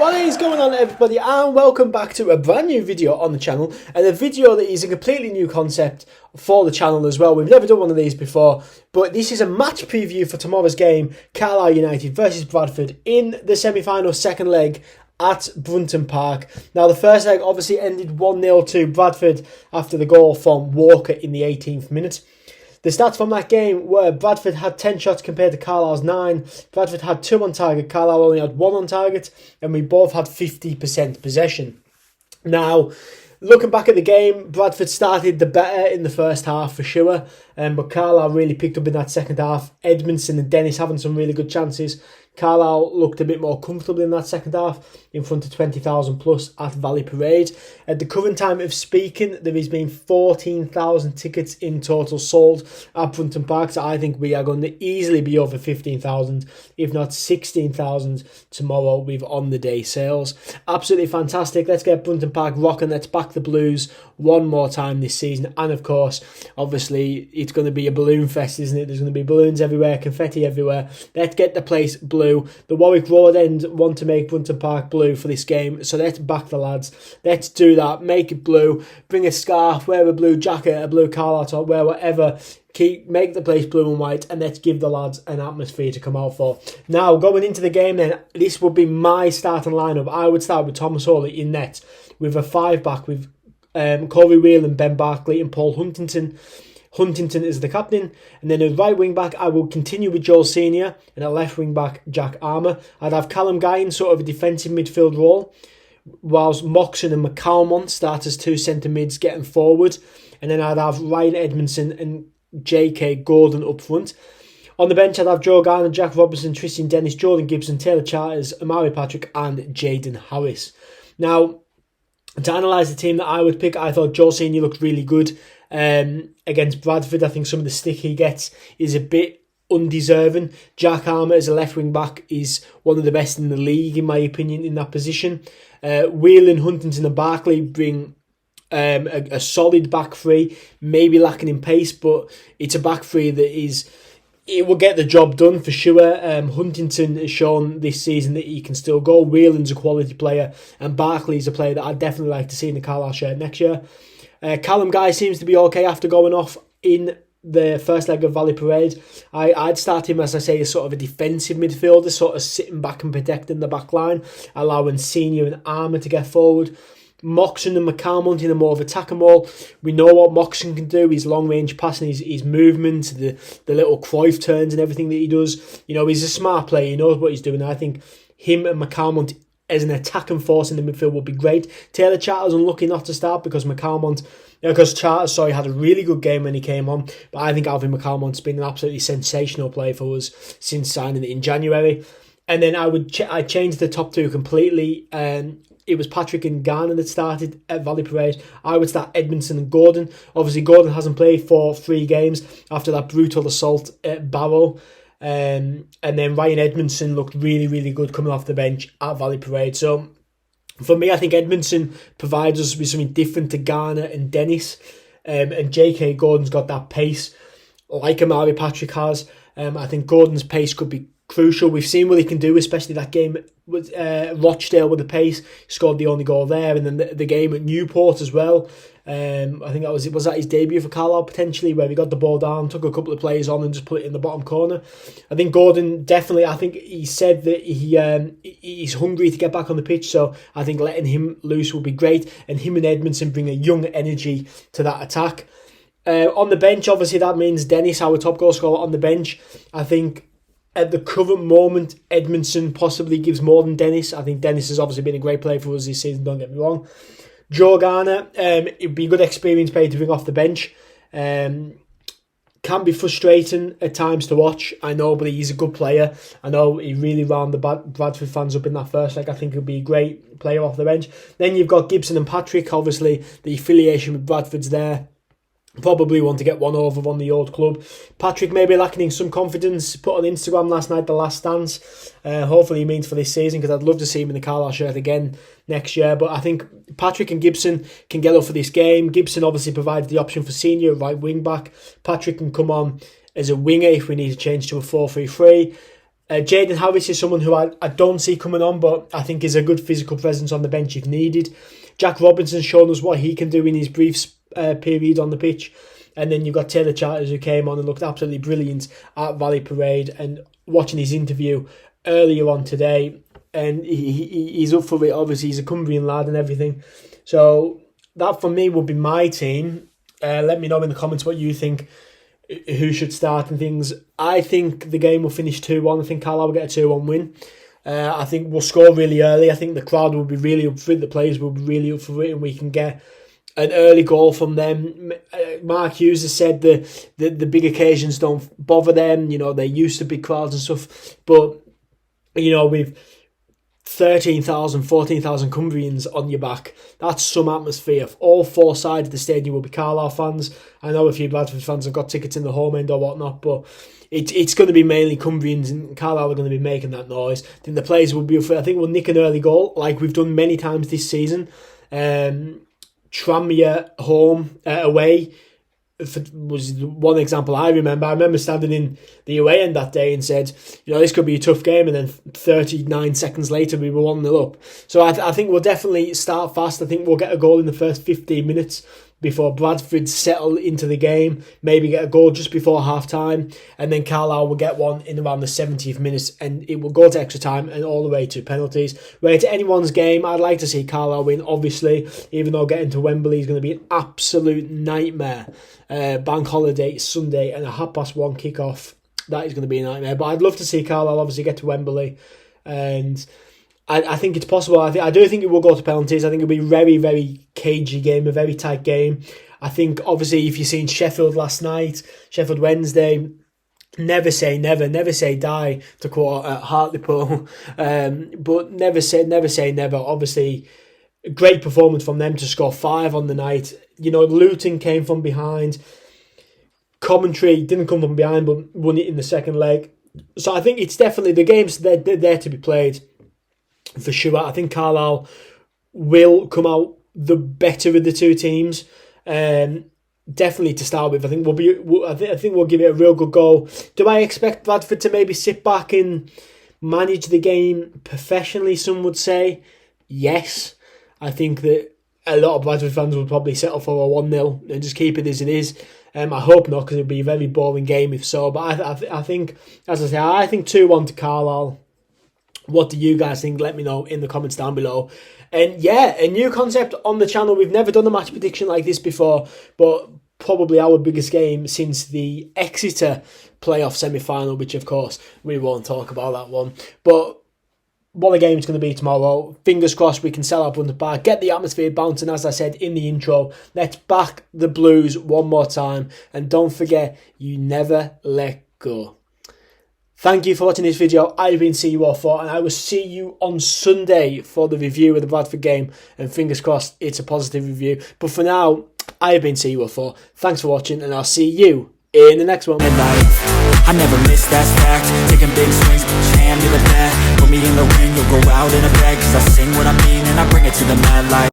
What is going on, everybody, and welcome back to a brand new video on the channel, and a video that is a completely new concept for the channel as well. We've never done one of these before, but this is a match preview for tomorrow's game, Carlisle United versus Bradford in the semi-final second leg at Brunton Park. Now, the first leg obviously ended 1-0 to Bradford after the goal from Walker in the 18th minute. The stats from that game were Bradford had 10 shots compared to Carlisle's 9. Bradford had 2 on target, Carlisle only had 1 on target, and we both had 50% possession. Now, looking back at the game, Bradford started the better in the first half for sure, but Carlisle really picked up in that second half. Edmondson and Dennis having some really good chances. Carlisle looked a bit more comfortable in that second half, in front of 20,000 plus at Valley Parade. At the current time of speaking, there has been 14,000 tickets in total sold at Brunton Park, so I think we are going to easily be over 15,000, if not 16,000 tomorrow with on-the-day sales. Absolutely fantastic. Let's get Brunton Park rocking. Let's back the Blues one more time this season. And of course, obviously, it's going to be a balloon fest, isn't it? There's going to be balloons everywhere, confetti everywhere. Let's get the place blue. The Warwick Road End want to make Brunton Park blue for this game, so let's back the lads. Let's do that. Make it blue. Bring a scarf, wear a blue jacket, a blue Carlisle top, wear whatever. Make the place blue and white, and let's give the lads an atmosphere to come out for. Now, going into the game then, this would be my starting lineup. I would start with Thomas Hawley in net, with a 5-back with Corey Whelan, Ben Barkley and Paul Huntington. Huntington is the captain, and then a right wing back I will continue with Joel Senior, and a left wing back Jack Armour. I'd have Callum Guy in sort of a defensive midfield role, whilst Moxon and McCalmont start as 2 centre mids getting forward, and then I'd have Ryan Edmondson and JK Gordon up front. On the bench I'd have Joe Garner, Jack Robertson, Tristan Dennis, Jordan Gibson, Taylor Charters, Amari Patrick and Jaden Harris. Now, to analyse the team that I would pick, I thought Joel Senior looked really good against Bradford. I think some of the stick he gets is a bit undeserving. Jack Armour as a left wing back is one of the best in the league, in my opinion, in that position. Whelan, Huntington and Barkley bring a solid back three, maybe lacking in pace, but it's a back three that it will get the job done for sure. Huntington has shown this season that he can still go. Whelan's a quality player, and Barkley's a player that I'd definitely like to see in the Carlisle shirt next year. Callum Guy seems to be okay after going off in the first leg of Valley Parade. I'd start him, as I say, as sort of a defensive midfielder, sort of sitting back and protecting the back line, allowing Senior and Armour to get forward. Moxon and McCalmont in a more of attacking role. We know what Moxon can do, his long-range passing, his movement, the little Cruyff turns and everything that he does. You know, he's a smart player, he knows what he's doing. I think him and McCalmont as an attacking force in the midfield would be great. Taylor Charters unlucky not to start because Charters had a really good game when he came on, but I think Alvin McCalmont's been an absolutely sensational player for us since signing it in January. And then I changed the top two completely. It was Patrick and Garner that started at Valley Parade. I would start Edmondson and Gordon. Obviously, Gordon hasn't played for 3 games after that brutal assault at Barrow. And then Ryan Edmondson looked really, really good coming off the bench at Valley Parade. So, for me, I think Edmondson provides us with something different to Garner and Dennis. And JK Gordon's got that pace like Amari Patrick has. I think Gordon's pace could be crucial. We've seen what he can do, especially that game with Rochdale with the pace. He scored the only goal there, and then the game at Newport as well. I think was that his debut for Carlisle potentially, where he got the ball down, took a couple of players on and just put it in the bottom corner. I think Gordon definitely, I think he said that he's hungry to get back on the pitch, so I think letting him loose will be great, and him and Edmondson bring a young energy to that attack. On the bench, obviously that means Dennis, our top goal scorer, on the bench. I think at the current moment, Edmondson possibly gives more than Dennis. I think Dennis has obviously been a great player for us this season, don't get me wrong. Joe Garner, it'd be a good experience player to bring off the bench. Can be frustrating at times to watch, I know, but he's a good player. I know he really wound the Bradford fans up in that first leg. I think he'll be a great player off the bench. Then you've got Gibson and Patrick. Obviously, the affiliation with Bradford's there. Probably want to get one over on the old club. Patrick may be lacking in some confidence. Put on Instagram last night, the last dance. Hopefully he means for this season, because I'd love to see him in the Carlisle shirt again next year. But I think Patrick and Gibson can get up for this game. Gibson obviously provides the option for Senior, right wing back. Patrick can come on as a winger if we need to change to a 4-3-3. Jaden Harris is someone who I don't see coming on, but I think is a good physical presence on the bench if needed. Jack Robinson's shown us what he can do in his brief period on the pitch. And then you've got Taylor Charters, who came on and looked absolutely brilliant at Valley Parade. And watching his interview earlier on today, and he's up for it. Obviously, he's a Cumbrian lad and everything. So that for me would be my team. Let me know in the comments what you think, who should start and things. I think the game will finish 2-1. I think Carlisle will get a 2-1 win. I think we'll score really early. I think the crowd will be really up for it. The players will be really up for it, and we can get an early goal from them. Mark Hughes has said the big occasions don't bother them. You know, they're used to big crowds and stuff. But, you know, with 13,000, 14,000 Cumbrians on your back, that's some atmosphere. All four sides of the stadium will be Carlisle fans. I know a few Bradford fans have got tickets in the home end or whatnot, but it's going to be mainly Cumbrians, and Carlisle are going to be making that noise. I think the players will be, I think we'll nick an early goal like we've done many times this season. Tranmere away was one example I remember. I remember standing in the away end that day and said, you know, this could be a tough game, and then 39 seconds later we were 1-0 up. So I think we'll definitely start fast. I think we'll get a goal in the first 15 minutes before Bradford settle into the game, maybe get a goal just before half-time, and then Carlisle will get one in around the 70th minute, and it will go to extra time and all the way to penalties. Where to anyone's game, I'd like to see Carlisle win, obviously, even though getting to Wembley is going to be an absolute nightmare. Bank holiday, Sunday, and a 1:30 kick-off. That is going to be a nightmare. But I'd love to see Carlisle obviously get to Wembley, and I think it's possible. I do think it will go to penalties. I think it'll be a very, very cagey game, a very tight game. I think, obviously, if you've seen Sheffield last night, Sheffield Wednesday, never say never, never say die, to quote Hartlepool. But never say never. Obviously, great performance from them to score 5 on the night. You know, Luton came from behind. Coventry didn't come from behind, but won it in the second leg. So I think it's definitely, the games they're there to be played. For sure, I think Carlisle will come out the better of the two teams. Definitely to start with, I think I think we'll give it a real good go. Do I expect Bradford to maybe sit back and manage the game professionally? Some would say yes. I think that a lot of Bradford fans will probably settle for a 1-0 and just keep it as it is. I hope not, because it'll be a very boring game if so. But I think, as I say, I think 2-1 to Carlisle. What do you guys think? Let me know in the comments down below. And yeah, a new concept on the channel. We've never done a match prediction like this before, but probably our biggest game since the Exeter playoff semi-final, which of course we won't talk about that one. But what a game it's going to be tomorrow. Fingers crossed we can sell our Bunter bar, get the atmosphere bouncing, as I said in the intro. Let's back the Blues one more time. And don't forget, you never let go. Thank you for watching this video. I've been CU04, and I will see you on Sunday for the review of the Bradford game. And fingers crossed it's a positive review. But for now, I've been CU04. Thanks for watching, and I'll see you in the next one. I never miss, that's fact. Taking big swings, put your hand to the bat. Put me in the ring, you'll go out in a bag. Cause I sing what I mean and I bring it to the mad light.